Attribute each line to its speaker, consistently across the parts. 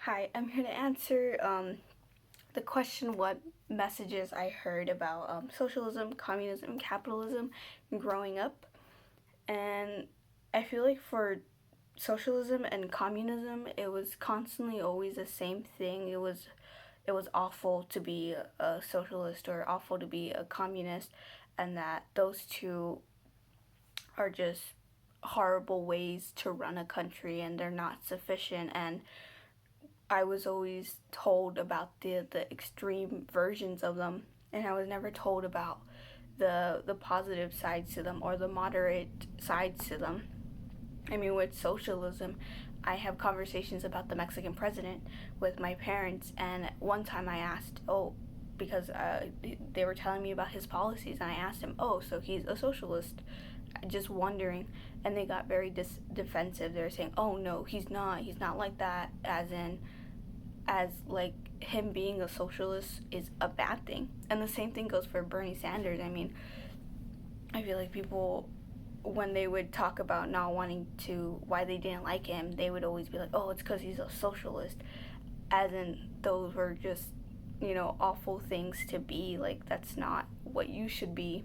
Speaker 1: Hi, I'm here to answer the question what messages I heard about socialism, communism, capitalism growing up. And I feel like for socialism and communism, it was constantly always the same thing. It was awful to be a socialist or awful to be a communist, and that those two are just horrible ways to run a country and they're not sufficient. And I was always told about the extreme versions of them, and I was never told about the positive sides to them or the moderate sides to them. I mean, with socialism, I have conversations about the Mexican president with my parents, and one time I asked, because they were telling me about his policies, and I asked him, so he's a socialist, just wondering, and they got very defensive. They were saying, oh no, he's not like that, as like him being a socialist is a bad thing. And the same thing goes for Bernie Sanders. I mean, I feel like people, when they would talk about not wanting to, why they didn't like him, they would always be like, oh, it's because he's a socialist, as in those were just, awful things to be. Like, that's not what you should be,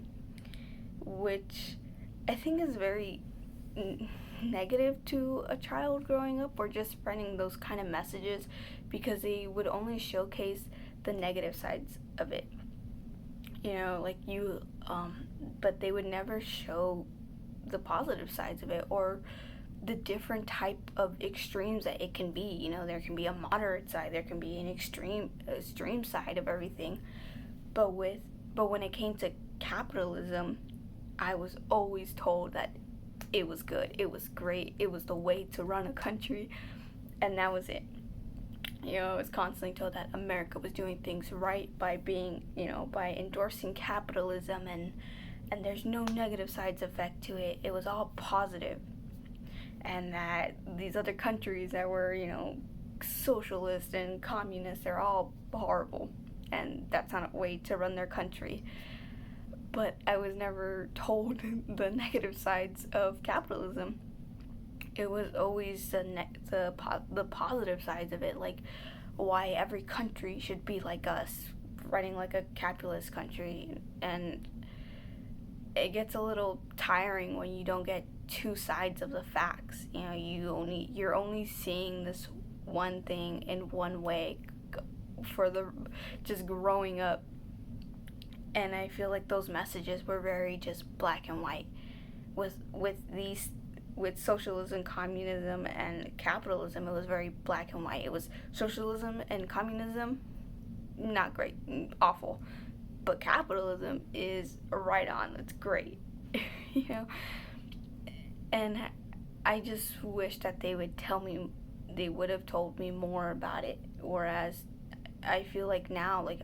Speaker 1: which I think is very negative to a child growing up, or just spreading those kind of messages, because they would only showcase the negative sides of it. Like but they would never show the positive sides of it, or the different type of extremes that it can be. There can be a moderate side, there can be an extreme side of everything. But when it came to capitalism, I was always told that it was good, it was great, it was the way to run a country, and that was it. I was constantly told that America was doing things right by being, by endorsing capitalism, and there's no negative sides effect to it. It was all positive. And that these other countries that were, socialist and communist, they're all horrible. And that's not a way to run their country. But I was never told the negative sides of capitalism. It was always the positive sides of it, like why every country should be like us, running like a capitalist country. And it gets a little tiring when you don't get two sides of the facts. You're only seeing this one thing in one way for the just growing up. And I feel like those messages were very just black and white. With socialism, communism, and capitalism, it was very black and white. It was socialism and communism, not great, awful. But capitalism is right on. It's great, you know. And I just wish that they would have told me more about it. Whereas I feel like now, like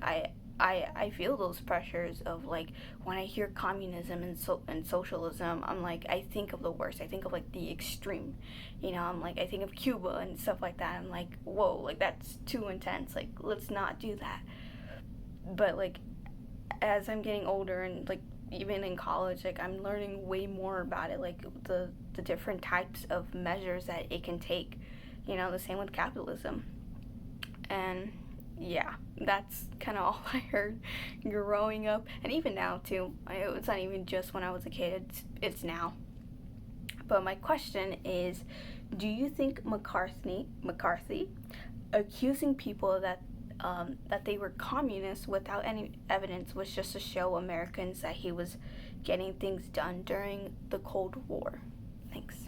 Speaker 1: I feel those pressures of, like, when I hear communism and socialism, I'm like, I think of the worst. I think of like the extreme, I'm like, I think of Cuba and stuff like that. I'm like, whoa, like that's too intense. Like, let's not do that. But like, as I'm getting older and like even in college, like I'm learning way more about it, like the different types of measures that it can take. The same with capitalism. And yeah, that's kind of all I heard growing up, and even now too. It's not even just when I was a kid; it's now. But my question is, do you think McCarthy accusing people that they were communists without any evidence was just to show Americans that he was getting things done during the Cold War? Thanks.